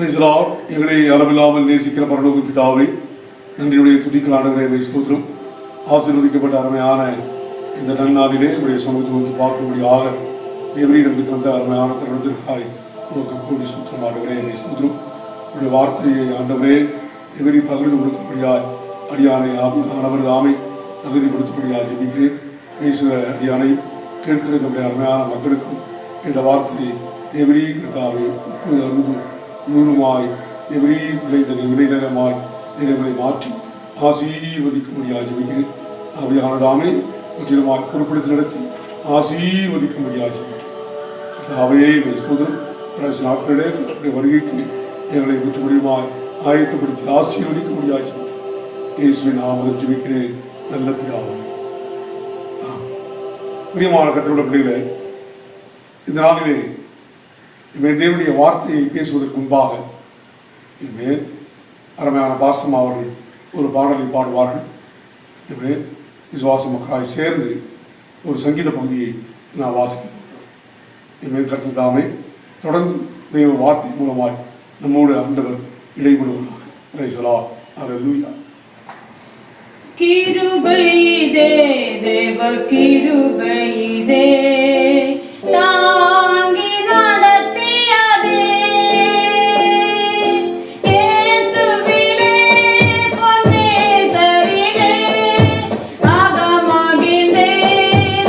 எங்களை அளவில்லாமல் நேசிக்கிற பரலோக பிதாவை நன்றியுடைய துதிக்கலானவரை ஸ்தோத்திரம். ஆசீர்வதிக்கப்பட்ட அருமையான இந்த நன்னாளிலே உடைய சமூகத்தை நோக்கி பார்க்கும்படியாக தேவரீர் நமக்கு தந்த அருமையான தருணத்திற்காய் உனக்கு கூடி சுத்தமானவரே ஸ்தோத்திரம். உடைய வார்த்தையை ஆண்டவரே தேவரீர் பகிர்ந்து கொடுக்கும்படியாய் அடியானை ஆனவர் ஆமை தகுதிப்படுத்தும்படியாக ஜெபிக்கிறேன். பேசுகிற அடியானையும் கேட்கிற நம்முடைய அருமையான மக்களுக்கும் இந்த வார்த்தையை தேவரீர் கர்த்தாவே அருந்தும் நூறுமாய் தேவரீர் விளைந்த விளைநிலமாய் நிலைகளை மாற்றி ஆசீர்வதிக்கும்படியாக ஜெபிக்கிறேன். அவையானதாமே முற்றிலுமாய் பொறுப்படுத்தி நடத்தி ஆசீர்வதிக்கும்படியாக ஜெபிக்கிறேன். கர்த்தாவே ஸ்தோத்திரம். கடைசி நாட்களிலே கர்த்தருடைய வருகைக்கு எங்களை முற்றுமுடியுமாய் ஆயத்தப்படுத்தி ஆசீர்வதிக்கும்படியாக ஜெபிக்கிறேன். இயேசுவின் நாமத்தில் ஜெபிக்கிறேன் நல்ல பிதாவே. பிரியமான கர்த்தருடைய பிள்ளைகளே, இந்த நாளிலே தேவனுடைய வார்த்தையை பேசுவதற்கு முன்பாக இனிமேல் அருமையான பாஸ்டம் அவர்கள் ஒரு பாடலை பாடுவார்கள். இனிமேல் விசுவாச மக்களாய் சேர்ந்து ஒரு சங்கீத பகுதியை நான் வாசிக்க போகிறோம். இனிமேல் கர்த்தர் தாமே தொடர்ந்து தெய்வ வார்த்தை மூலமாய் நம்மோடு ஆண்டவர் இடைபடுவதாக. Praise the Lord. ஹல்லேலூயா. கிருபை இதே தேவ கிருபை இதே தாங்கி நடத்தியதே இயேசுவிலே பொன்னேசரிலே ஆகமகிழ்ந்தே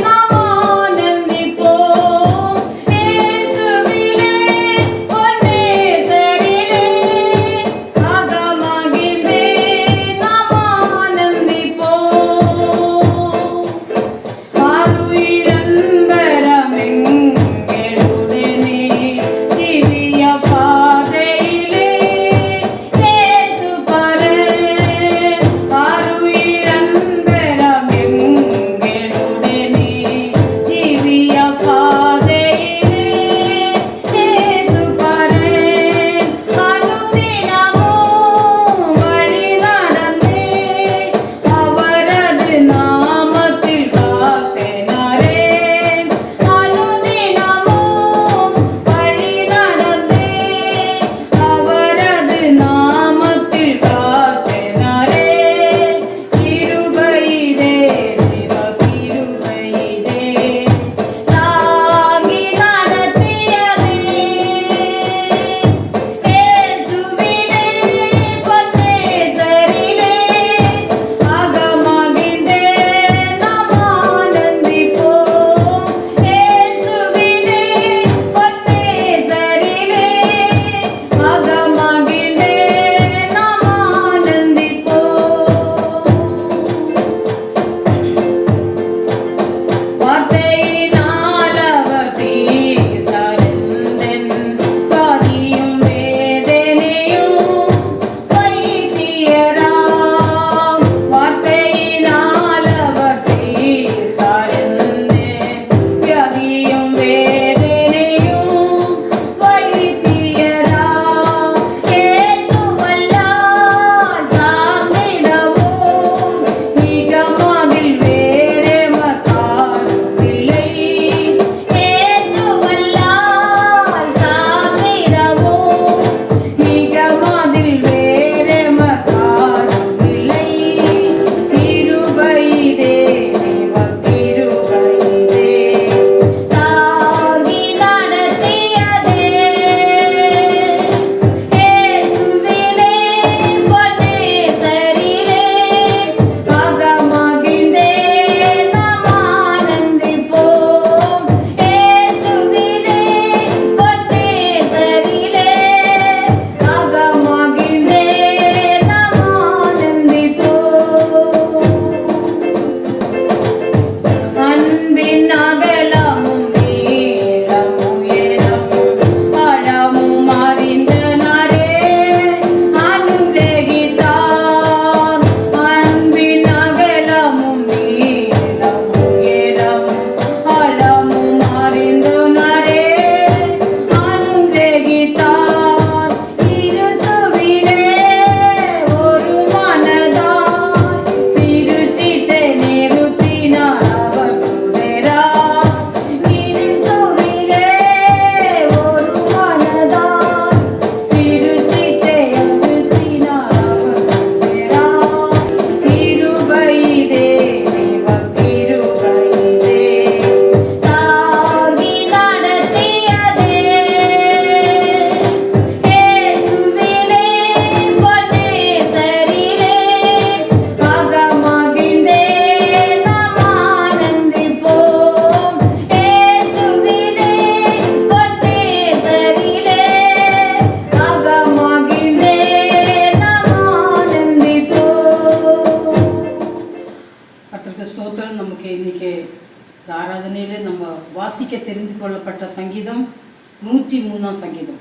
நாம் ஆனந்திப்போம். இயேசுவிலே பொன்னேசரிலே ஆகமகிழ்ந்தே நாம் ஆனந்திப்போம். ஆருயிரன்பர சங்கீதம் 103 சங்கீதம்,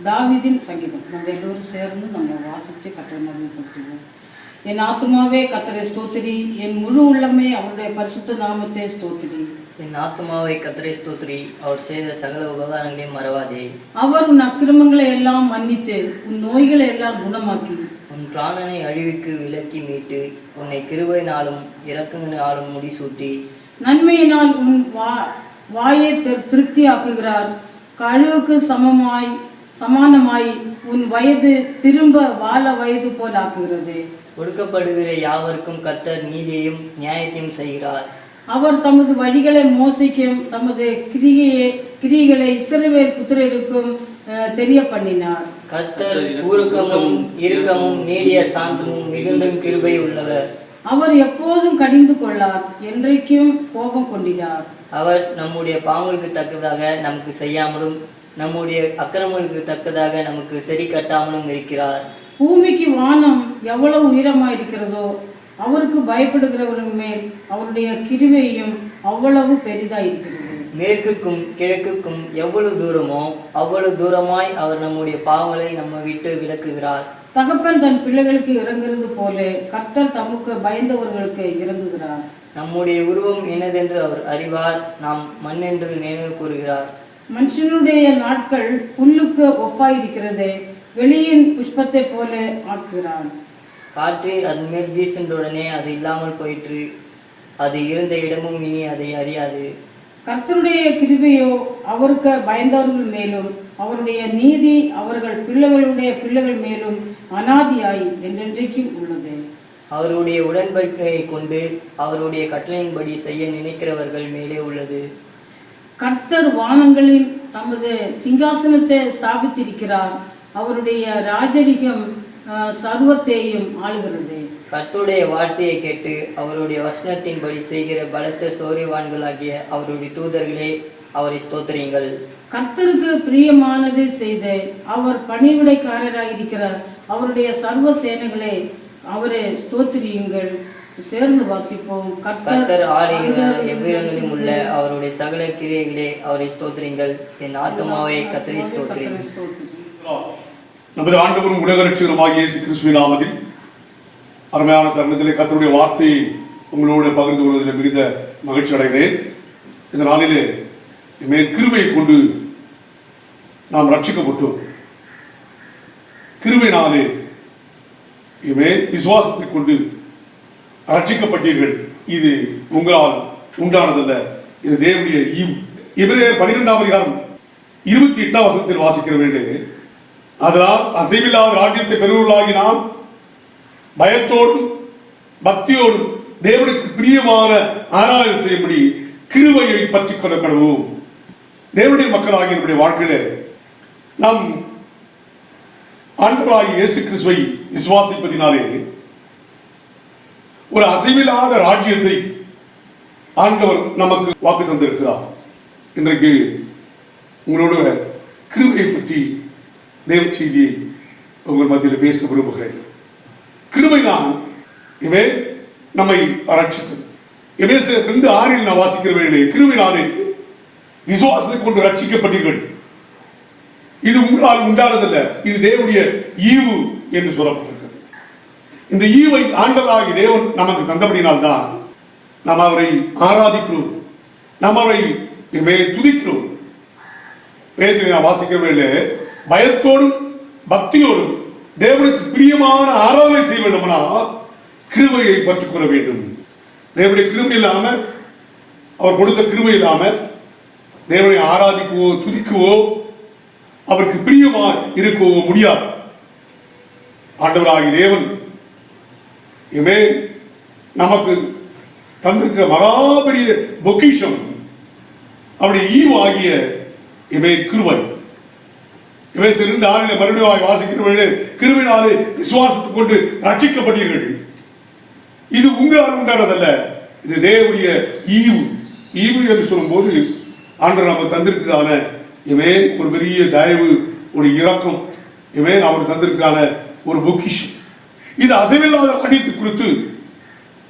தாவீதின் சங்கீதம். நம்ம எல்லோரும் சேர்ந்து நம்ம வாசித்து கர்த்தரை மகிமைப்படுத்துவோம். என் ஆத்துமாவே கர்த்தரை ஸ்தோத்திரி, என் முழு உள்ளமே அவருடைய பரிசுத்த நாமத்தை ஸ்தோத்திரி. என் ஆத்துமாவை கர்த்தரை ஸ்தோத்திரி, அவர் செய்த சகல உபகாரங்களையும் மறவாதே. அவர் உன் அக்கிரமங்களை எல்லாம் மன்னித்து உன் நோய்களை எல்லாம் குணமாக்கி உன் பிராணனை அழிவுக்கு விலக்கி மீட்டு உன்னை கிருபையினாலும் இரக்கங்களினாலும் முடிசூட்டி நன்மையினால் உன் வாயை திருப்தியாக்குகிறார். கழுவுக்கு சமானமாய் உன் வயது திரும்ப வாழ வயது போல் ஆக்குகிறது. ஒடுக்கப்படுகிற யாவருக்கும் கர்த்தர் நீதியையும் நியாயத்தையும் செய்கிறார். அவர் தமது வழிகளை மோசைக்கும் தமது கிரியைகளை இஸ்ரவேல் புத்திரருக்கும் தெரிய பண்ணினார். கர்த்தர் ஊருக்கமும் இறுக்கமும் நீடிய சாந்தமும் மிகுந்த கிருபை உள்ளவர். அவர் எப்போதும் கடிந்து கொள்ளார், என்றைக்கும் கோபம் கொண்டினார். அவர் நம்முடைய பாவங்களுக்கு தக்கதாக நமக்கு செய்யாமலும் நம்முடைய அக்கிரமங்களுக்கு தக்கதாக நமக்கு சரி கட்டாமலும் இருக்கிறார். பூமிக்கு வானம் எவ்வளவு உயரமாயிருக்கிறதோ அவருக்கு பயப்படுகிறவர்கள் மேல் அவருடைய கிருபையும் அவ்வளவு பெரிதாயிருக்கிறது. மேற்குக்கும் கிழக்குக்கும் எவ்வளவு தூரமோ அவ்வளவு தூரமாய் அவர் நம்முடைய பாவங்களை நம்ம விட்டு விலக்குகிறார். தகப்பன் தன் பிள்ளைகளுக்கு இறங்குறது போல கர்த்தர் தமக்கு பயந்தவர்களுக்கு இறங்குகிறார். நம்முடைய உருவம் என்னதென்று அவர் அறிவார், நாம் மண் என்று நினைவு கூறுகிறார். மனுஷனுடைய நாட்கள் புல்லுக்கு ஒப்பாயிருக்கிறதே, வெளியின் புஷ்பத்தை போல ஆக்குகிறான். காற்று அதன் மேல் வீசின்றவுடனே அது இல்லாமல் போயிற்று, அது இருந்த இடமும் இனி அதை அறியாது. கர்த்தருடைய கிருபையோ அவருக்கு பயந்தவர்கள் மேலும் அவருடைய நீதி அவர்கள் பிள்ளைகளுடைய பிள்ளைகள் மேலும் அனாதியாய் என்றென்றைக்கும் உள்ளது. அவருடைய உடன்படிக்கையை கொண்டு அவருடைய கட்டளையின்படி செய்ய நினைக்கிறவர்கள் மேலே உள்ளது. கர்த்தர் வானங்களில் தமது சிங்காசனத்தை ஸ்தாபித்திருக்கிறார், அவருடைய ராஜரிகம் சர்வத்தையும் ஆளுகிறது. கர்த்தருடைய வார்த்தையை கேட்டு அவருடைய வசனத்தின்படி செய்கிற பலத்த சோரிவான்களாகிய அவருடைய தூதர்களே, அவரை ஸ்தோத்திரியுங்கள். கர்த்தருக்கு பிரியமானதை செய்த அவர் பணிவிடைக்காரராயிருக்கிறார், அவருடைய சர்வ சேனைகளே அவரை ஸ்தோத்திரியுங்கள். சேர்ந்து வாசிப்போம். கர்த்தர் ஆளுகிற எவ்விடங்களிலும் உள்ள அவருடைய சகல கிரியைகளே, அவரை ஸ்தோத்திரியுங்கள். என் ஆத்துமாவை கர்த்தரை ஸ்தோத்திரி. நமது ஆண்டவரும் உலக ரட்சகருமாகிய இயேசு கிறிஸ்துவின் நாமத்தில் அருமையான தருணத்திலே கர்த்தருடைய வார்த்தையை உங்களோடு பகிர்ந்து கொள்வதில் மிகுந்த மகிழ்ச்சி அடைகிறேன். இந்த நாளிலே கிருபையை கொண்டு நாம் ரட்சிக்கப்பட்டோம். கிருபையினாலே விசுவாசத்தை கொண்டு ரட்சிக்கப்பட்டீர்கள். இது உங்களால் உண்டானதல்ல, இது தேவனுடைய ஈவு. எபிரேயர் 12ஆம் அதிகாரம் 28ஆம் வசனத்தில் வாசிக்கிற வேண்டிய, அதனால் அசைவில்லாத ராஜ்யத்தை பெறுவர்களாகி நாம் பயத்தோடும் பக்தியோடும் தேவனுக்கு பிரியமான ஆராதனை செய்யும்படி கிருபையை பற்றி கொள்ள கடவோம். தேவனுடைய மக்களாகிய நம்முடைய வாழ்க்கையில நாம் ஆண்டவராகிய இயேசு கிறிஸ்துவை விசுவாசிப்பதினாலே ஒரு அசைவில்லாத ராஜ்யத்தை ஆண்டவர் நமக்கு வாக்கு தந்திருக்கிறார். இன்றைக்கு உங்களோட கிருபையை பற்றி தேவ செய்தியை உங்கள் மத்தியில் பேச விரும்புகிறேன். கிருபைதான் இவை நம்மை ரட்சித்தது. எபேசியர் 2:6 நான் வாசிக்கிற வேளையிலே, கிருபையினாலே விசுவாசத்தை கொண்டு ரட்சிக்கப்பட்டீர்கள், இது உங்களால் உண்டானதல்ல, இது தேவனுடைய ஈவு என்று சொல்லப்பட்டிருக்கிறது. இந்த ஈவை ஆண்டவராகிய தேவன் நமக்கு தந்தபடினால்தான் நாம் அவரை ஆராதிக்கிறோம், நாம் அவரை துதிக்கிறோம். வேதத்தை நான் வாசிக்கிற வேளையிலே பயத்தோடும் பக்தியோடும் தேவனுக்கு பிரியமான ஆராதனை செய்ய வேண்டும்னா கிருபையை பற்றிக் கொள்ள வேண்டும். தேவனுடைய கிருபை இல்லாம, அவர் கொடுத்த கிருபை இல்லாம தேவனை ஆராதிக்கவோ துதிக்கவோ அவருக்கு பிரியமா இருக்கவோ முடியாது. ஆண்டவராகிய தேவன் நமக்கு தந்திருக்கிற மகாபெரிய பொக்கிஷம் அவருடைய ஈவு ஆகிய கிருபை. எபேசியர் 2:6 மறுபடியும் வாசிக்கிற கிருபையினாலே விசுவாசத்தை கொண்டு ரட்சிக்கப்பட்டீர்கள், இது உங்களால் உண்டானதல்ல, இது தேவனுடைய ஈவு. ஈவு என்று சொல்லும் போது ஆண்டவர் நமக்கு தந்திருக்கிறான ஒரு பெரிய தயவு, ஒரு இரக்கம், அவர் தந்திருக்கிறான ஒரு பொக்கிஷம். இது அசைவில்லாத ராஜ்யத்தை குறித்து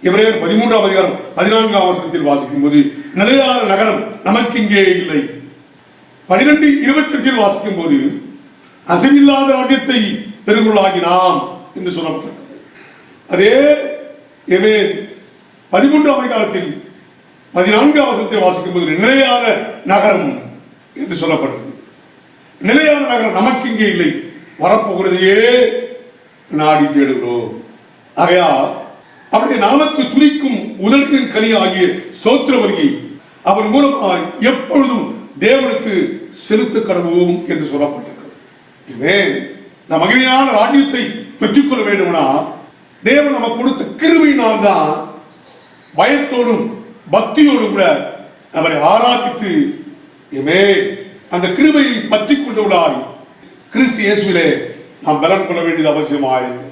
எபிரேயர் 13ஆம் அதிகாரம் 14ஆம் வசனத்தில் வாசிக்கும் போது, நிலையான நகரம் நமக்கு இங்கே இல்லை, 12:28 வாசிக்கும் போது அசைவில்லாத ராஜ்யத்தை பெருங்குள்ளாகினாம் என்று சொல்லப்பட்டது. அதே 13ஆம் அதிகாரத்தில் 14ஆம் வசனத்தில் வாசிக்கும் போது நிலையான நகரம் என்று சொல்லப்பட்டது. நிலையான நகரம் நமக்கு இங்கே இல்லை, வரப்போகிறதையே நாடி தேடுகிறோம். ஆகையால் அவருடைய நாமத்தை துதிக்கும் உதடுகளின் கனி ஆகிய ஸ்தோத்திர வரியை அவர் மூலமாக எப்பொழுதும் தேவனுக்கு செலுத்த கடவுவோம் என்று சொல்லப்பட்டிருக்கிறது. நாம் மகிமையான ராஜ்யத்தை பெற்றுக்கொள்ள வேண்டும்னா தேவன் நமக்கு கொடுத்த கிருபையினால் தான் பயத்தோடும் பக்தியோடும் கூட அவரை ஆராதித்து அந்த கிருபையை பற்றி கொண்டவர்களால் கிறிஸ்து இயேசுவிலே நாம் பலன் கொள்ள வேண்டியது அவசியமாயிருக்கிறது.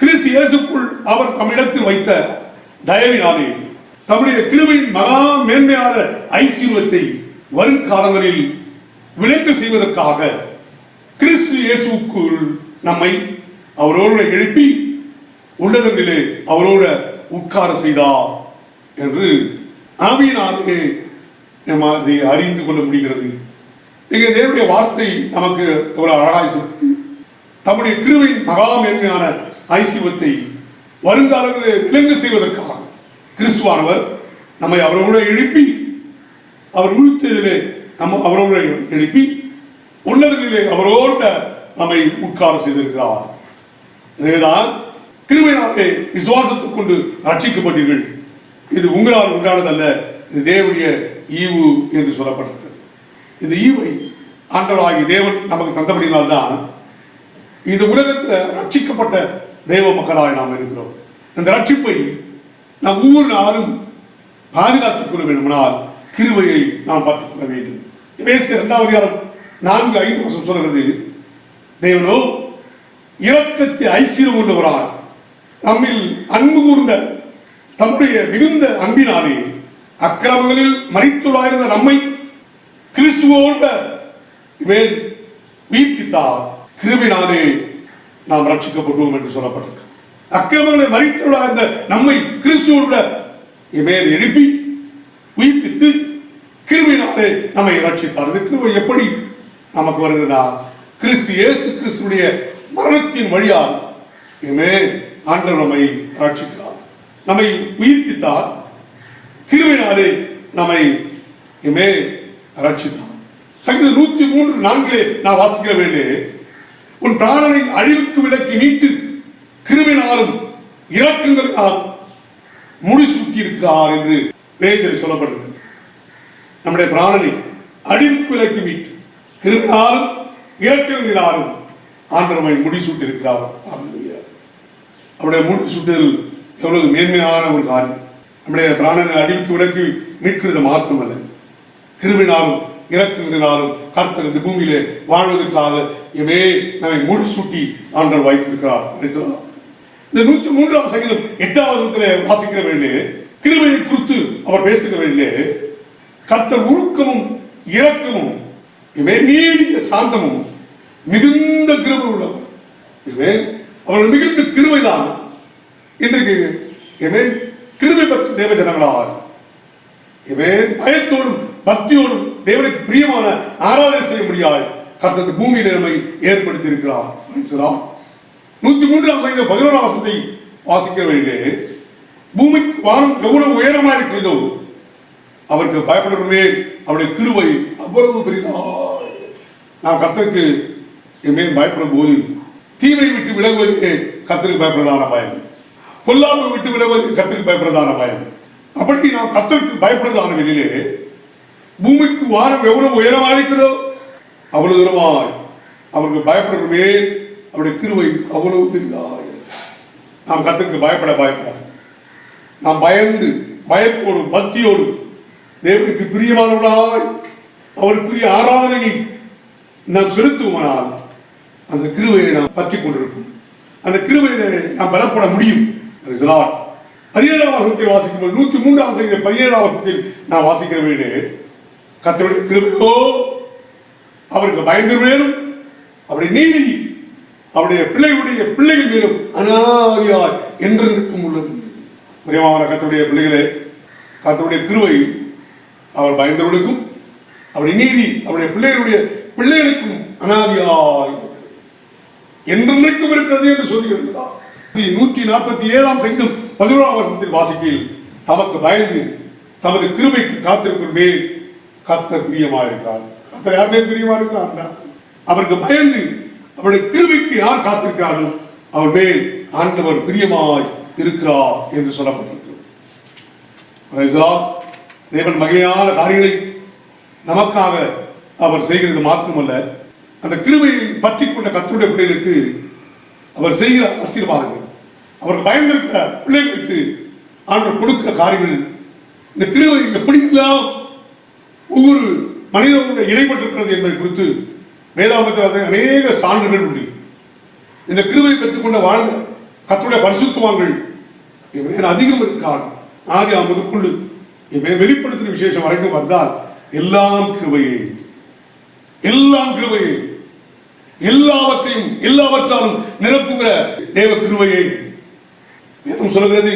கிறிஸ்து இயேசுக்குள் அவர் தம்மிடத்தில் வைத்த தயவினாலே தம்முடைய கிருபையின் மகா மேன்மையான ஐஸ்வர்யத்தை வருங்காலங்களில் விளங்க செய்வதற்காக கிறிஸ்து இயேசுக்குள் நம்மை அவரோடு எழுப்பி உன்னதங்களிலே அவரோடு உட்கார செய்தார் என்று ஆவியினாலே நம்ம அதை அறிந்து கொள்ள முடிகிறது. இங்கே தேவனுடைய வார்த்தை நமக்கு எவ்வளவு அழகாய் சொல்லி தம்முடைய கிருபையின் மகா மேன்மையான ஐஸ்வர்யத்தை வருங்காலங்களில் விளங்க செய்வதற்காக கிறிஸ்துவானவர் நம்மை அவரோடு எழுப்பி அவர் உயிர்த்ததிலே நம்ம அவரோடு எழுப்பி உன்னதங்களிலே அவரோடு நம்மை உட்கார செய்திருக்கிறார். எனவேதான் கிருபையினாலே விசுவாசத்தை கொண்டு ரட்சிக்கப்பட்டீர்கள், இது உங்களால் உண்டானதல்ல, இது தேவனுடைய ஈவு என்று சொல்லப்பட்டிருக்கிறது. இந்த ஈவை ஆண்டவராகிய தேவன் நமக்கு தந்தபடினால்தான் இந்த உலகத்தில் ரட்சிக்கப்பட்ட தேவ மக்களாக நாம் இருக்கிறோம். இந்த ரட்சிப்பை நாம் ஒவ்வொரு நாளும் பாதுகாத்துக் கொள்ள வேண்டுமானால் கிருபையை நாம் பார்த்துக் கொள்ள வேண்டும். எபேசியர் 2:4-5 சொல்கிறது, தேவனோ இரக்கத்தை ஐஸ்வர்யம் உள்ளவராய் நம்மில் அன்பு கூர்ந்த தம்முடைய மிகுந்த அன்பினாலே அக்கிரமங்களில் மரித்துள்ளாயிருந்த நம்மை கிறிஸ்துவோடு உயிர்ப்பித்தார், கிருபையினாலே நாம் ரட்சிக்கப்பட்டோம் என்று சொல்லப்பட்டிருக்கு. அக்கிரமங்களை மரித்துள்ளாயிருந்த நம்மை கிறிஸ்துவோடு எழுப்பி உயிர்ப்பித்து கிருபையினாலே நம்மை ரட்சித்தார். இந்த கிருபை எப்படி நமக்கு வருகிறதா? கிறிஸ்து இயேசு கிறிஸ்துடைய மரணத்தின் வழியால் ஆண்டவர் நம்மை ரட்சித்தார், நம்மை உயிர்ப்பித்தார், கிருபையினாலே நம்மை ரட்சித்தார். சங்கீதம் 103:4 நான் வாசிக்கிற வேண்டே, உன் பிராணனை அழிவுக்கு விலக்கி மீட்டு கிருபையினாலும் இரக்கங்களினால் முடிசூட்டி இருக்கிறார் என்று வேதத்தில் சொல்லப்பட்டது. நம்முடைய பிராணனை அழிவுக்கு விலக்கி மீட்டு கிருபையினாலும் இரக்கங்களினாலும் ஆண்டவரை முடிசூட்டி இருக்கிறார். அவருடைய முடிசூட்டுதல் எவ்வளவு மேன்மையான ஒரு காரியம். நம்முடைய பிராணனை அழிவுக்கு விலக்கி மீட்கிறது மாத்திரமல்ல, கிருபையினாலும் இரக்கங்களினாலும் கர்த்தர் இந்த பூமியிலே வாழ்வதற்காக நம்மை முடிசூட்டி ஆண்டவர் வைத்திருக்கிறார். இந்த 103ஆம் சங்கீதம் 8ஆம் வசனத்திலே வாசிக்கிற வேண்டிய கிருபையை குறித்து அவர் பேசுகிற வேண்டிய கர்த்தர் உருக்கமும் இரக்கமும் நீடிய சாந்தமும் மிகுந்த கிருபை உள்ளவர். அவர்கள் மிகுந்த கிருபைதான் இன்றைக்கு கிருபை பெற்ற தேவ ஜனங்களாக பயத்தோடும் பக்தியோடும் தேவனுக்கு பிரியமான ஆராதனை செய்ய முடியாது கர்த்தர் பூமியில நம்மை ஏற்படுத்தி இருக்கிறார். 103ஆம் சங்கீதம் 11ஆம் வசனத்தை வாசிக்க வேண்டிய பூமிக்கு வானம் எவ்வளவு உயரமா இருக்கிறதோ அவருக்கு பயப்படுறவே அவருடைய கிருபை அவ்வளவு பெரியதா. நாம் கர்த்தருக்கு பயப்படும் போது தீமை விட்டு விலகுவது கர்த்தருக்கு பயப்படுறதான பயம், கொல்லாமை விட்டு விலகுவது கர்த்தருக்கு பயப்படுறதான பயம். அப்படி நாம் கர்த்தருக்கு பயப்படுறதான வெளியிலே பூமிக்கு வானம் எவ்வளவு உயரமா இருக்கிறதோ அவ்வளவு தூரமாய் அவருக்கு பயப்படுறவே அவருடைய கிருபை அவ்வளவு பெரிதாய். நாம் கர்த்தருக்கு பயப்படாது. நாம் பயந்து பயத்தோடு பக்தியோடு தேவனுக்கு பிரியமானவர்களாய் அவருக்குரிய ஆராதனையை நாம் செலுத்துவோமானால் அந்த கிருபையை நாம் பற்றி கொண்டிருப்போம். அந்த கிருபையில நாம் பலப்பட முடியும். 17ஆம் வசனத்தில் வாசிக்கும்போது 103ஆம் சங்கீதம் 17ஆம் வசனத்தில் நான் வாசிக்கிற வேண்டிய கர்த்தருடைய கிருபையோ அவருக்கு பயங்கர மேலும் அவருடைய நீதி அவருடைய பிள்ளைகள் மேலும் அனாதியாய் என்றென்றைக்கும் உள்ளது. பிரியமான கர்த்தருடைய பிள்ளைகளே, கர்த்தருடைய கிருபை அவர் பயந்தவர்களுக்கும் அவருடைய நீதி அவருடைய பிள்ளைகளுக்கும் அனாதியாய் என்றென்றைக்கும் இருக்கிறது என்று சொல்லுகிறார். 147 சங்கீதம் 11 வசனத்தில் வாசிக்கையில் தமக்கு பயந்து தமது கிருபைக்கு காத்திருக்கும் மேல் கர்த்தர் பிரியமாயிருக்கிறார். கர்த்தர் யார் மேல் பிரியமா இருக்கிறார்? அவருக்கு பயந்து அவருடைய கிருபைக்கு யார் காத்திருக்கிறார்கள் அவர் மேல் ஆண்டவர் பிரியமாய் இருக்கிறார் என்று சொல்லப்பட்டிருக்கிறது. தேவன் மகிமையான காரியங்களை நமக்காக அவர் செய்கிறது மாத்திரமல்ல, அந்த கிருபையை பற்றி கொண்ட கர்த்தருடைய பிள்ளைகளுக்கு அவர் செய்கிற ஆசீர்வாதங்கள், அவருக்கு பயந்திருக்கிற பிள்ளைகளுக்கு ஆண்டவர் கொடுக்கிற காரியங்கள், இந்த கிருபை எப்படியெல்லாம் ஒவ்வொரு மனிதனுடைய இடைப்பட்டிருக்கிறது என்பதை குறித்து வேதாகமத்தில் அநேக சான்றுகள் உண்டு. இந்த கிருபை பெற்றுக்கொண்ட வாழ்ந்த கர்த்தருடைய பரிசுத்தவான்கள் அதிகம் இருக்கிறார்கள். ஆதி முதற்கொண்டு வெளிப்படுத்தின விசேஷம் வரைக்கும் வந்தால் எல்லாம் கிருபையே, எல்லாம் கிருபையே, எல்லாவற்றையும் எல்லாவற்றாலும் நிரப்புகிற தேவ கிருபையை வேதம் சொல்கிறது.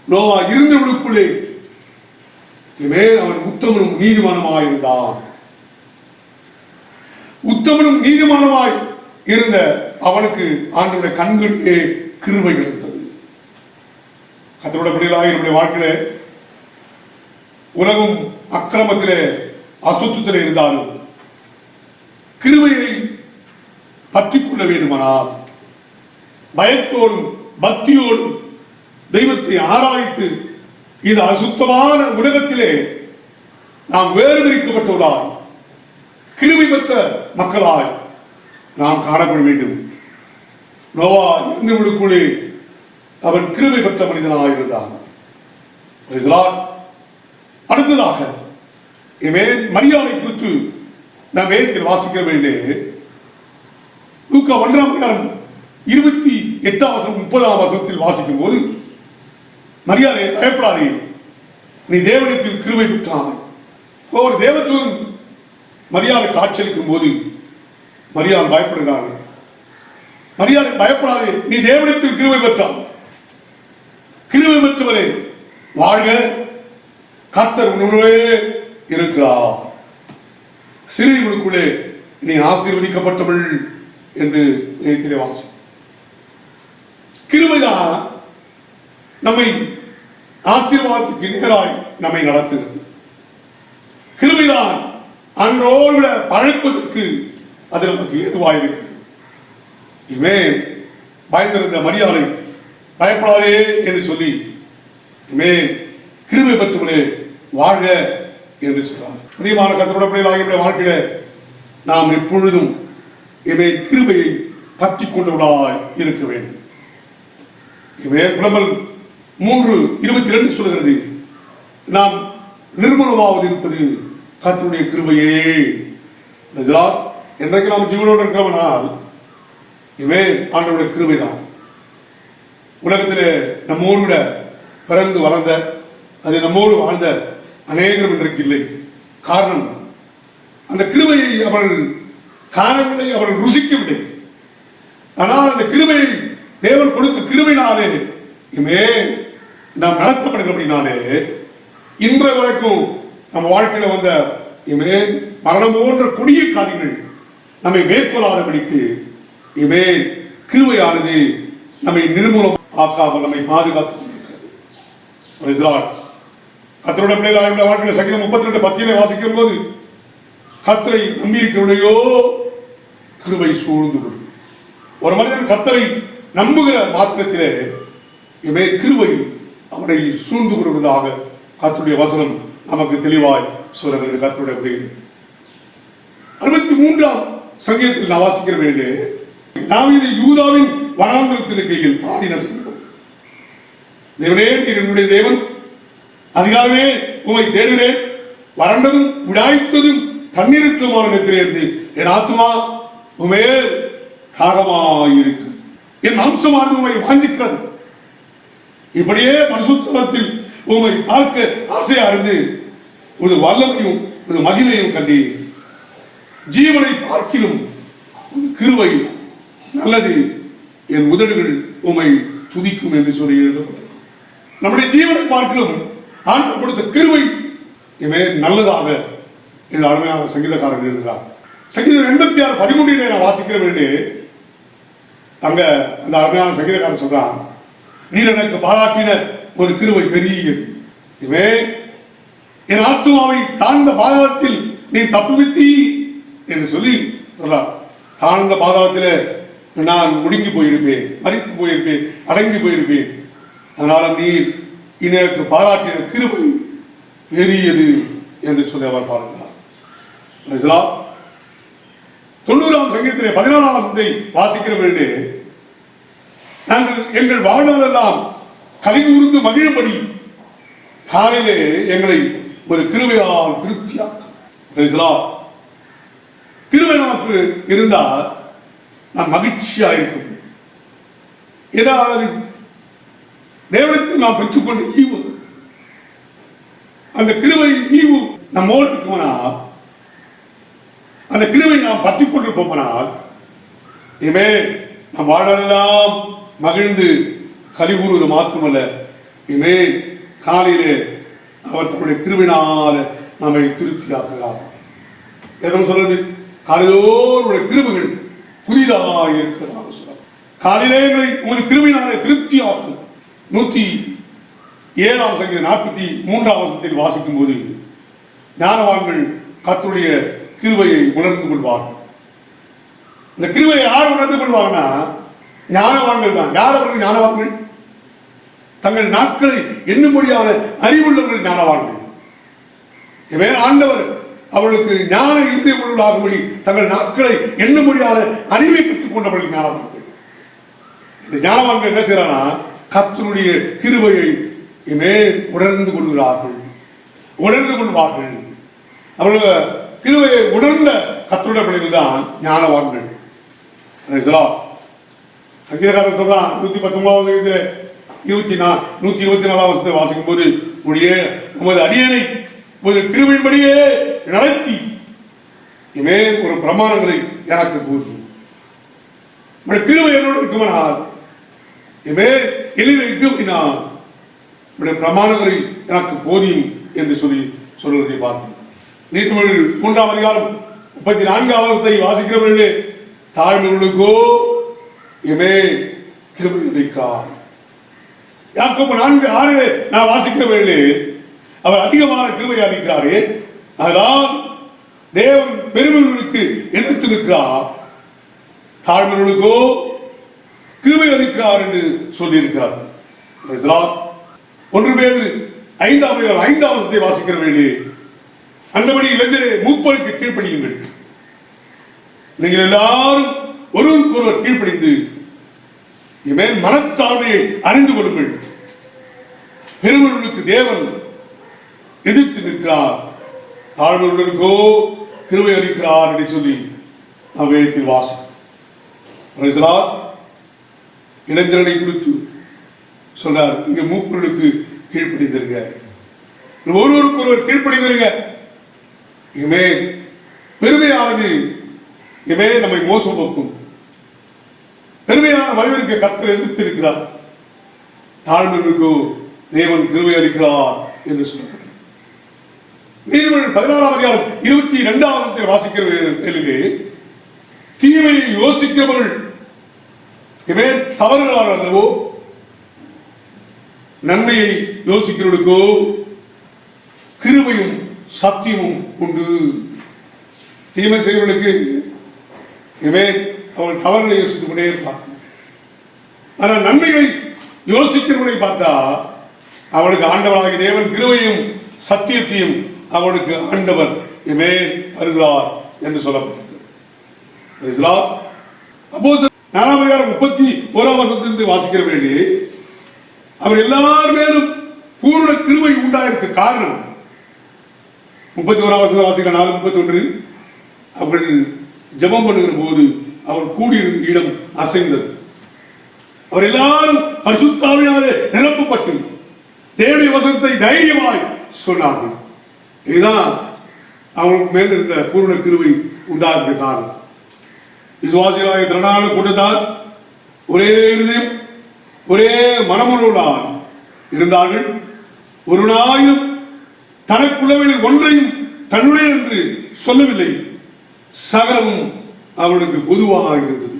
நோவா இருந்த விடுக்குள்ளே அவன் உத்தமனும் நீதிமானமாய் இருந்தான். உத்தமனும் நீதிமானமாய் இருந்த அவனுக்கு ஆண்டவருடைய கண்களிலே கிருபை கிடைத்தது. கர்த்தருடைய பிள்ளைகளாக என்னுடைய வாழ்க்கையிலே உலகம் அக்கிரமத்திலே அசுத்தத்திலே இருந்தாலும் கிருபையை பற்றிக் கொள்ள வேண்டுமானால் பயத்தோடும் பக்தியோடும் தெய்வத்தை ஆராய்த்து இந்த அசுத்தமான உலகத்திலே நாம் வேறு பிரிக்கப்பட்டவர்களாய் கிருபை பெற்ற மக்களாய் நாம் காணப்பட வேண்டும். நோவா இருந்து விடுக்குள்ளே அவன் கிருபை பெற்ற மனிதனாக இருந்தான். அடுத்ததாக மரியாதை குறித்து நாம் வேதத்தில் வாசிக்கிற வேண்டிய லூக்கா 1:28-30 வாசிக்கும் போது, மரியாதை பயப்படாதே, நீ தேவனிடத்தில் கிருபை பெற்றாய். ஒரு தேவத்துவன் மரியாதை காட்சியளிக்கும் போது மரியாதை பயப்படுகிறார்கள். மரியாதை பயப்படாதே, நீ தேவனிடத்தில் கிருபை பெற்றாய். கிருபை பெற்றவரே வாழ்க, கர்த்தர் உன்னுடனே இருக்கிறார். சிறுவர்களுக்குள்ளே நீ ஆசீர்வதிக்கப்பட்டவள் என்று எழுத்திலே வாசி. கிருபைதான் நம்மை ஆசீர்வாதத்துக்கு நேராய் நம்மை நடத்துகிறது. கிருபைதான் அன்றோடு பழக்குவதற்கு அது நமக்கு ஏதுவாயிருக்கிறது. இவன் பயந்திருந்த மரியாதை பயப்படாதே என்று சொல்லி இவன் கிருபை பெற்றவளே வாழ்க என்று சொல்றார். பிரியமான கர்த்தருடைய பிள்ளைகளாகிய வாழ்க்கையில நாம் எப்பொழுதும் இவன் கிருபையை பற்றி கொண்டவளாய் இருக்க வேண்டும். இவன் புலம்பல் 3:22 சொல்கிறது, நாம் நிர்மூலமாவது இருப்பது கர்த்தருடைய கிருபையே. என்றைக்கு நாம் ஜீவனோடு இருக்கிறவனால் இவன் ஆண்டவருடைய கிருபைதான். உலகத்திலே நம்மோடு விட பிறந்து வளர்ந்த அது நம்மோடு வாழ்ந்த அநேகரும் இன்றைக்கு இல்லை. காரணம், அந்த கிருபையை அவர்கள் காணவில்லை, அவர்கள் ருசிக்கவில்லை. ஆனால் அந்த கிருபையை தேவன் கொடுத்த கிருபையினாலே நாம் நடத்தப்படுகிறபடினாலே இன்றைய வரைக்கும் நம்ம வாழ்க்கையில வந்த மரணம் போன்ற கொடிய காரியங்கள் நம்மை மேற்கொள்ளாதபடிக்கு கிருபையானது நம்மை நிர்மூலம் ஆக்காமல் நம்மை பாதுகாத்துக் கொண்டிருக்கிறது. கர்த்தருடைய பிள்ளைகளாக வாழ்க்கையில சங்கீதம் 32:10 வாசிக்கும் போது, கர்த்தரை நம்பியிருக்கிறவனையோ கிருபை சூழ்ந்து கொள்ளும். ஒரு மனிதன் கர்த்தரை நம்புகிற மாத்திரத்திலே கிருபை அவனை சூழ்ந்து கொள்வதாக கர்த்தருடைய வசனம் நமக்கு தெளிவாய் சொல்கிறது. கர்த்தருடைய பிள்ளைகளே 63ஆம் சங்கீதத்தில் நான் வாசிக்கிற வேண்டிய தாவீது யூதாவின் வனாந்திரத்தின் கையில் பாடின சங்கீதம். தேவனே, நீர் என்னுடைய தேவன், அதிகாரமே உம்மை தேடுகிறேன். வறண்டதும் விடாய்த்ததும் தண்ணீரற்றமான இடத்திலிருந்து என் ஆத்துமா உமே தாகமாயிருக்கிறது, என் மாம்சமானது உம்மை வாஞ்சிக்கிறது. இப்படியே பரிசுத்தத்தில் உம்மை பார்க்க ஆசையா இருந்து ஒரு வல்லமையும் ஒரு மகிமையும் கண்டி ஜீவனை பார்க்கிலும் கிருபை நல்லது, என் உதடுகள் உம்மை துதிக்கும் என்று சொல்லி எழுதப்பட்டது. நம்முடைய ஜீவனை பார்க்கிலும் ஆண்டவர் கொடுத்த கிருபை நல்லதாக என்று அருமையான சங்கீதக்காரன் எழுதுகிறார். சங்கீதம் 86:13 நான் வாசிக்கிற வேண்டி அங்க அந்த அருமையான சங்கீதக்காரன் சொல்றான், நீர் எனக்கு பாராட்டின ஒரு கிருபை பெரியது, இவே என் ஆத்துமாவை தாழ்ந்த பாதாளத்தில் நீ தப்புவித்தி என்று சொல்லி சொல்றார். தாழ்ந்த பாதாளத்தில் நான் முடுங்கி போயிருப்பேன், மறித்து போயிருப்பேன், அடங்கி போயிருப்பேன். அதனால நீர் எனக்கு பாராட்டின கிருபை பெரியது என்று சொல்லி அவர் பாடுகிறார். 90ஆம் சங்கீதத்திலே 14ஆம் வசனத்தை வாசிக்கிற வேண்டு, நாங்கள் எங்கள் வாழ்நாளெல்லாம் கலிகூர்ந்து மகிழும்படி காலையிலே எங்களை ஒரு கிருபையால் திருப்தியாக்கும். கிருபை நமக்கு இருந்தால் நாம் மகிழ்ச்சியாக இருக்கும். ஏதாவது தேவனத்தில் நாம் பெற்றுக்கொண்ட ஈவு, அந்த கிருபை ஈவு நம்மோடு இருக்குமானால், அந்த கிருபை நாம் பற்றி கொண்டு போனால், இனிமே நம் வாழெல்லாம் மகிழ்ந்து கலிகூறுவது மாத்திரமல்ல, இனிமே காலையிலே அவர் தன்னுடைய கிருபினால நம்மை திருப்தியாக்குகிறார். எதுவும் சொல்றது, காலையோருடைய கிருபைகள் புதிதாக இருக்கிறதாக சொல்றார். காலையிலே எங்களை உமது கிருபினாலே திருப்தியாக்கும். 107ஆம் சங்கீதம் 43ஆம் வசனத்தில் வாசிக்கும் போது, ஞானவான்கள் கர்த்தருடைய கிருபையை உணர்ந்து கொள்வார்கள். இந்த கிருபையை யார் உணர்ந்து கொள்வாங்கன்னா ஞானவான்கள் தான். யார் அவர்கள் ஞானவான்கள்? தங்கள் நாட்களை எண்ணும்படியான அறிவுள்ளவர்கள் ஞானவான்கள். இவை ஆண்டவர் அவர்களுக்கு ஞான இருதயம் உள்ளவர்களாகும்படி தங்கள் நாட்களை எண்ணும்படியான அறிவை பெற்றுக் கொண்டவர்கள் ஞானவான்கள். இந்த ஞானவான்கள் என்ன செய்யறாங்கன்னா கர்த்தருடைய கிருபையை உணர்ந்து கொள்கிறார்கள், உணர்ந்து கொள்வார்கள். அவர்கள் கிருபையை உணர்ந்த கர்த்தருடைய பிள்ளைகள் தான் ஞானவான்கள். சங்கீதக்காரன் சொல்றான் 119 124 வசனத்தை வாசிக்கும் போது, நமது அடியனை ஒரு கிருபையின்படியே நடத்தி இமே ஒரு பிரமாணங்களை எனக்கு போதும். கிருபை என்னோடு இருக்குமானால் இமே எளிதினால் பிரமாணங்களை எனக்கு போதியும் என்று சொல்லி சொல்வதை பார்க்கிறோம். நீதிமொழிகள் 3ஆம் அதிகாரம் 34ஆம் வசனத்தை வாசிக்கிறவர்களே, தாழ்மைகளுக்கோ இமே கிருபை இருக்கிறார். யாக்கோபு 4:6 நான் வாசிக்கிற வேளை அவர் அதிகமான கிருபை அளிக்கிறாரே, அதனால் தேவன் பெருமைகளுக்கு எதிர்த்து நிற்கிறார், தாழ்மைகளுக்கோ கிருபை அளிக்கிறார் என்று சொல்லியிருக்கிறார். 1 பேதுரு 5ஆம் அதிகாரம் 5ஆம் வசனத்தை வாசிக்கிற வேளை, அந்தபடி இளைஞரே மூப்பருக்கு கீழ்ப்படியுங்கள். நீங்கள் எல்லாரும் ஒருவருக்கொருவர் கீழ்ப்படிந்து இவன் மனத்தாழ்மையை அறிந்து கொள்ளுங்கள். பெருமைகளுக்கு தேவன் எதிர்த்து நிற்கிறார், தாழ்மைகளுக்கோ கிருபை அளிக்கிறார் என்று சொல்லி நாம் வேதத்தில் வாசிக்கிறோம். இளைஞர்களை குறித்து சொல்றார், இங்க மூப்பர்களுக்கு கீழ்ப்படிந்திருங்க, ஒருவருக்கு ஒருவர் கீழ்ப்படிந்திருங்க. இனிமே பெருமையானது இனிமே நம்மை மோசம் போக்கும். பெருமையான மனிதனுக்கு கர்த்தர் எதிர்த்து இருக்கிறார், தாழ்மைகளுக்கு தேவன் கிருபை அளிக்கிறார் என்று சொல்லப்பட்டது. நீதிமொழிகள் 16ஆம் அதிகாரம் 22ஆம் வசனத்தை வாசிக்கிற வேளையிலே, தீமையை யோசிக்கிறவர்கள் இவன் தவறுகளால் அல்லவோ, நன்மையை யோசிக்கிறவர்களுக்கோ கிருபையும் சத்தியமும் உண்டு. தீமை செய்வர்களுக்கு இவன் அவர்கள் தவறுகளை யோசித்துக் கொண்டே இருப்பார். ஆனால் நன்மைகளை யோசிக்கிறவனை பார்த்தா அவனுக்கு ஆண்டவராகிய தேவன் கிருபையும் சத்தியத்தையும் அவனுக்கு ஆண்டவர் இவன் தருகிறார் என்று சொல்லப்பட்டது. அப்போஸ்தலர் 4ஆம் அதிகாரம் 31ஆம் வசனத்திலிருந்து வாசிக்கிற வேண்டி, அவர் எல்லார் மேலும் பூர்ண கிருபை உண்டாயிருக்க காரணம் 31ஆம் வசனத்தை வாசிக்கிற 4:31, அவர்கள் ஜெபம் பண்ணுகிற போது அவர் கூடியிருந்த இடம் அசைந்தது. அவர் எல்லாரும் பரிசுத்த ஆவியினாலே நிரப்பப்பட்டு தேவனுடைய வசனத்தை தைரியமாய் சொன்னார்கள். இதுதான் அவங்களுக்கு மேல் இருந்த பூர்ண கிருபை உண்டாகிற காரணம். விசுவாசிகளாகிய திரளான கூட்டத்தார் ஒரே இருதயம் ஒரே மனமுள்ளவர்களாய் இருந்தார்கள். ஒரு நாயும் தனக்குள்ளவர்களில் ஒன்றையும் தன்னுடைய என்று சொல்லவில்லை, சகலமும் அவனுக்கு பொதுவாக இருந்தது.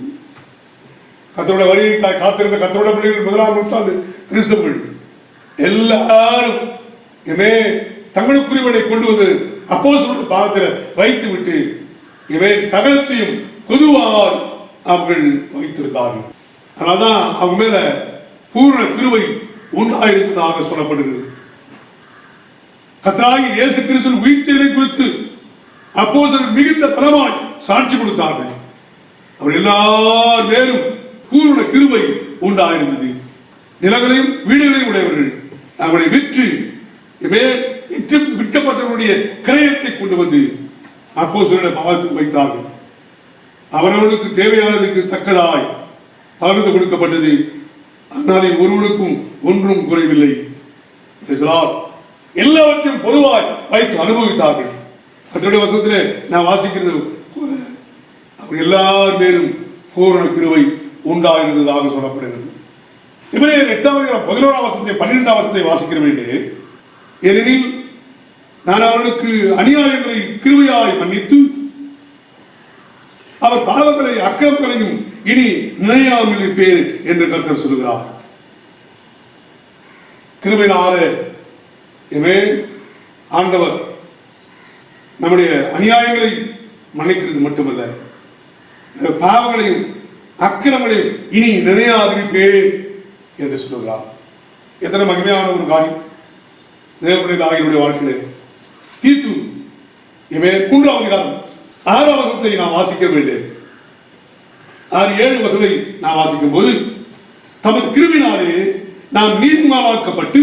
கர்த்தருடைய வருகைக்காக காத்திருந்த கர்த்தருடைய பிள்ளைகள் 1ஆம் நூற்றாண்டு கிறிஸ்தவர்கள் எல்லாரும் தங்களுக்குரியவனை கொண்டு வந்து அப்போஸ்தலருடைய பாதத்தில் வைத்து விட்டு சகலத்தையும் பொதுவாக அவர்கள் வைத்திருந்தார்கள். அதனால்தான் அவங்க மேல பூர்ண கிருபை உண்டாயிருந்ததாக சொல்லப்படுகிறது. கர்த்தராகிய இயேசு கிறிஸ்துவின் உயிர்த்தெழுதலை குறித்து அப்போஸ்தலர்கள் மிகுந்த பலமாய் சாட்சி கொடுத்தார்கள். அவர் எல்லார் மேலும் பூர்ண கிருபை உண்டாயிருந்தது. நிலங்களையும் வீடுகளையும் உடையவர்கள் அவர்களை விற்று விற்கப்பட்டவர்களுடைய கிரயத்தை கொண்டு வந்து அப்போஸ்தலருடைய பாதத்தில் வைத்தார்கள். அவரவர்களுக்கு தேவையானதற்கு தக்கதாய் பகிர்ந்து கொடுக்கப்பட்டது. அதனாலே ஒருவனுக்கும் ஒன்றும் குறைவில்லை. எல்லாவற்றையும் பொதுவாய் வைத்து அனுபவித்தார்கள். கர்த்தருடைய வசனத்திலே நான் வாசிக்கிறது போல அவர் எல்லார் மேலும் பூரண கிருபை உண்டாயிருந்ததாக சொல்லப்படுகிறது. எபிரேயர் 8ஆம் 11ஆம் வசனத்தை 12ஆம் வசனத்தை வாசிக்கிற வேண்டும். ஏனெனில் நான் அவர்களுக்கு அநியாயங்களை கிருபையாய் மன்னித்து அவர் பாவங்களை அக்கிரமங்களையும் இனி நினையாமல் இருப்பேன் என்று கர்த்தர் சொல்கிறார். கிருபையினாலே ஆண்டவர் நம்முடைய அநியாயங்களை மன்னிக்கிறது மட்டுமல்ல, பாவங்களையும் அக்கிரமங்களையும் இனி நினையாதிருப்பேன் என்று சொல்கிறார். எத்தனை மகிமையான ஒரு காரியம்! தேவனுடைய ஆகியோருடைய வாழ்க்கையிலே தீத்து 3ஆம் அதிகாரம் 6ஆம் வசனத்தை நான் வாசிக்க வேண்டும். 6-7 வசனத்தை நான் வாசிக்கும் போது, தமது கிருபையினாலே நாம் நீதிமானாக்கப்பட்டு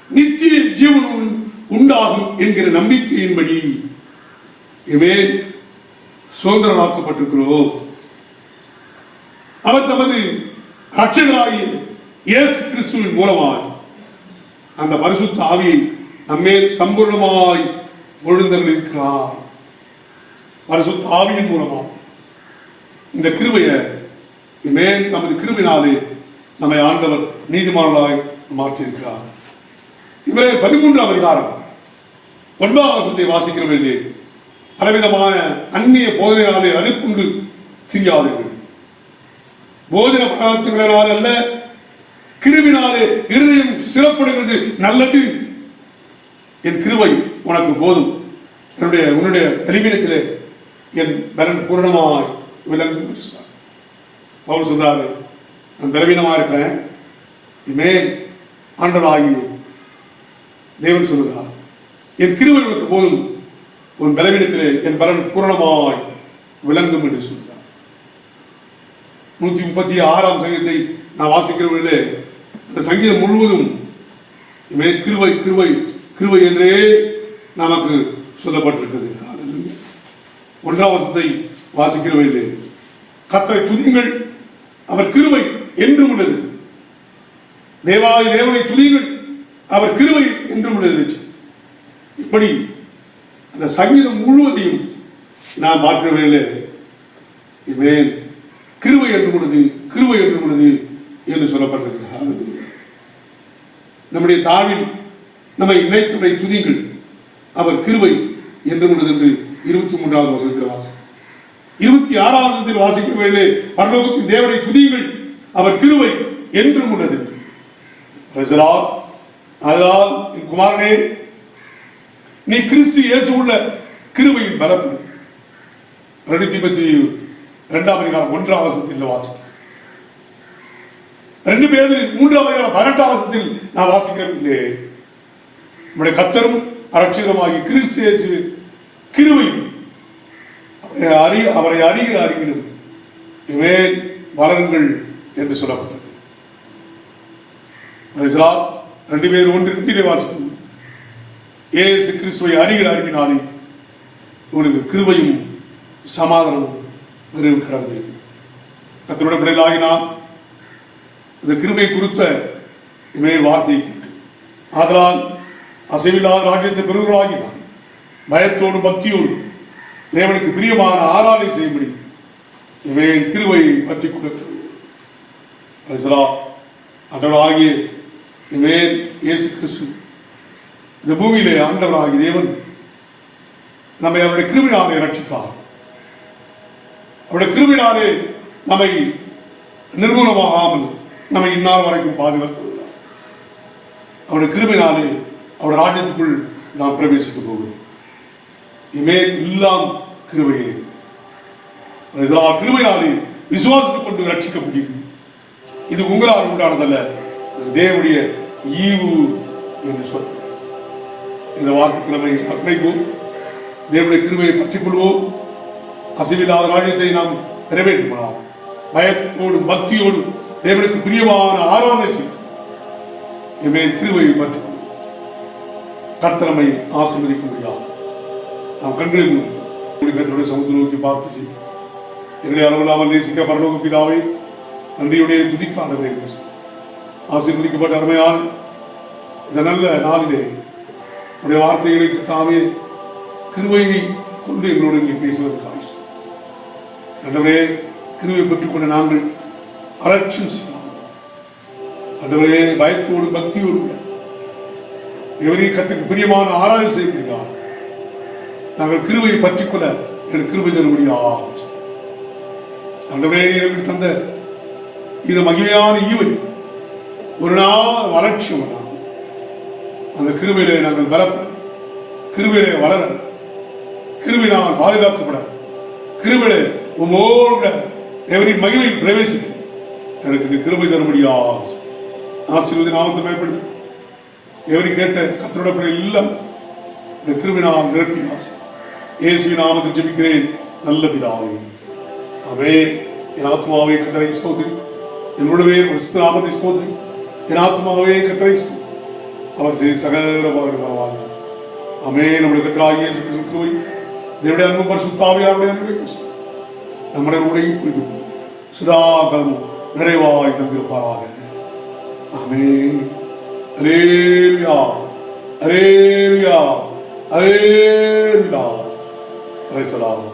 நித்திய ஜீவன் உண்டாகும் என்கிற நம்பிக்கையின்படி சுதந்திரமாக்கப்பட்டிருக்கிறோம். அவர் தமது இரட்சகராகிய இயேசு கிறிஸ்துவின் மூலமாய் அந்த பரிசுத்த ஆவியை நம்மேல் சம்பூர்ணமாய் ஒழுந்தருளிருக்கிறார். பரிசுத்த ஆவியின் மூலமாக இந்த கிருபையை தமது கிருபையினாலே நம்மை ஆண்டவர் நீதிமான்களாய் மாற்றியிருக்கிறார். இவரே 13ஆம் அதிகாரம் 9ஆம் வசனத்தை வாசிக்கிற வேண்டிய பலவிதமான அந்நிய போதனையினாலே அனுப்புண்டு திரியாதீர்கள். போதனை பதார்த்தங்களினால் அல்ல, கிருபினாலே இருதயம் சிறப்படுகிறது நல்லது. என் கிருபை உனக்கு போதும், உன்னுடைய தெளிவினத்திலே என் பலன் பூரணமாய் விளங்கும். பவுல் சொல்றாரு, நான் பலவீனமா இருக்கிறேன். ஆண்டவராகிய தேவன் சொல்லுகிறார், என் கிருபை உனக்கு போதும், உன் பலவீனத்திலே என் பலன் பூரணமாய் விளங்கும் என்று சொல்கிறார். 136ஆம் சங்கீதத்தை நான் வாசிக்கிறவர்களே, அந்த சங்கீதம் முழுவதும் கிருபை கிருபை கிருபை என்றே நமக்கு சொல்லப்பட்டிருக்கிறது. 1ஆம் வசனத்தை வாசிக்கிறவர்களே, கர்த்தரை துதியுங்கள், அவர் கிருபை என்றும் உள்ளது. தேவாதி தேவனை துதியுங்கள், அவர் கிருபை என்றும் உள்ளது. இப்படி அந்த சங்கீதம் முழுவதையும் நான் பார்க்கிறவர்களே, கிருபை என்றும் உள்ளது, கிருபை என்றும் உள்ளது என்று சொல்லப்பட்டிருக்கிறது. நம்முடைய தாழ்வில் நம்மை இணைத்துடைய துதியுங்கள், அவர் கிருபை என்றும் உள்ளது என்று 23ஆவது வசனத்தில் வாசி. 26ஆவது வசனத்தில் வாசிக்கிறவர்களே, பரலோகத்தின் தேவனை துதியுங்கள், அவர் கிருபை என்றும் உள்ளது. அதனால் என் குமாரனே, நீ கிறிஸ்து இயேசு உள்ள கிருபையின் பலப்படு. 2 தீமோத்தேயு 2ஆம் அதிகாரம் 1ஆம் வசனத்தில் வாசி. 2 பேதுரு 3ஆம் அதிகாரம் 18ஆம் வசனத்தில் நான் வாசிக்கிறேன். நம்முடைய கர்த்தரும் இரட்சகருமாகிய கிறிஸ்து இயேசுவின் கிருபையும் அவரை அறிகிற அறிவிலும் வளருங்கள் என்று சொல்லப்பட்டது. 2 பேர் 1:2 வாசிக்கும். இயேசு கிறிஸ்துவை அறிகிற அறிவினாலே உங்களுக்கு கிருபையும் சமாதானமும் நிறைவு கிடந்தது. கர்த்தருடைய பிள்ளைகளாகி நாம் இந்த கிருபை குறித்த வார்த்தையை கேட்டு, ஆதலால் அசைவில்லாத ராஜ்யத்தை பெறுவர்களாகி நாம் பயத்தோடு பக்தியோடு தேவனுக்கு பிரியமான ஆராதனை செய்யும்படி கிருபையை பற்றி கொடுக்கிறது. ஆண்டவராகிய இயேசு கிறிஸ்து இந்த பூமியிலே ஆண்டவராகிய தேவன் நம்மை அவருடைய கிருபையினாலே ரட்சித்தார். அவருடைய கிருபையினாலே நம்மை நிர்மூலமாகாமல் நம்மை இந்நாள் வரைக்கும் பாதுகாத்துள்ளார். அவருடைய கிருபையினாலே அவருடைய ராஜ்யத்துக்குள் நாம் பிரவேசிக்க போகிறோம். இனிமேல் எல்லாம் கிருபையே. கிருபையினாலே விசுவாசத்தை கொண்டு ரட்சிக்க முடியும். இது உங்களால் உண்டானதல்ல, தேவனுடைய ஈவு என்று சொல்ல. இந்த வார்த்தைக்கு நம்மை அர்ப்பணிப்போம். தேவனுடைய கிருபையை பற்றிக் கொள்வோம். அசைவில்லாத ராஜ்யத்தை நாம் பெற வேண்டுமானால் பயத்தோடும் பக்தியோடும் தேவனுக்கு பிரியமான ஆராதனை செய்து இனிமேல் கிருபையை பற்றிக் கொள்வோம். கர்த்தர் நம்மை ஆசீர்வதிக்க முடியாது. நாம் கண்களை கர்த்தருடைய சமுத்திர நோக்கி பார்த்து எங்களை அளவில்லாமல் நேசிக்க பரலோக பிதாவை நன்றியுடைய துதிக்கானவரை ஆசீர்வதிக்கப்பட்ட அருமையான இந்த நல்ல நாளிலே உடைய வார்த்தைகளுக்கு தாவே கிருபையை கொண்டு எங்களோடு இங்கே பேசுவதற்கு ஆயுஷ் ஆண்டவரே, கிருபை பெற்றுக்கொண்ட நாங்கள் அலட்சியம் செய்யலாம். ஆண்டவரே, பயத்தோடு பக்தியோடு எவரையும் கத்துக்கு பிரியமான ஆராய்ச்சி செய்யப்படுகிறார். நாங்கள் கிருபையை பற்றிக்கொள்ள எங்கள் கிருபை தர முடியாது. ஆண்டவரே, எங்களுக்கு தந்த இந்த மகிமையான ஈவை ஒரு நாள் அலட்சியம் அந்த கிருபையிலே நாங்கள் பலப்பட, கிருபையிலே வளர, கிருபை நாங்கள் பாதுகாக்கப்பட, கிருபையிலே உமோட எவரின் மகிமையில் பிரவேசிக்க எனக்கு இந்த கிருபை தர முடியாது. ஆசீர்வதி நாமத்தை மேம்படுத்தி எவரி கேட்ட கர்த்தருடைய எல்லாம் இந்த கிருபை நாம் நிரப்பி ஆசை இயேசுவின் நாமத்தில் ஜெபிக்கிறேன் நல்ல பிதாவே, ஆமென். என் ஆத்மாவே கர்த்தரை ஸ்தோத்திரி, என் முழுவே பரிசுத்த நாமத்தை ஸ்தோத்திரி. என் ஆத்மாவே கர்த்தரை ஸ்தோத்திரி, அவர் செய்த சகல பரவாயில்லை. ஆமென். நம்முடைய கர்த்தராகிய இயேசு கிறிஸ்துவை தேவனுடைய அன்பு பரிசுத்த ஆவியானவருடைய அன்பை கிறிஸ்து நம்முடைய உடையை புரிந்து சதாகாலமும் நிறைவாய் தந்திருப்பாராக. ஆமென். அல்லேலூயா, அல்லேலூயா, அல்லேலூயா. Praise the Lord.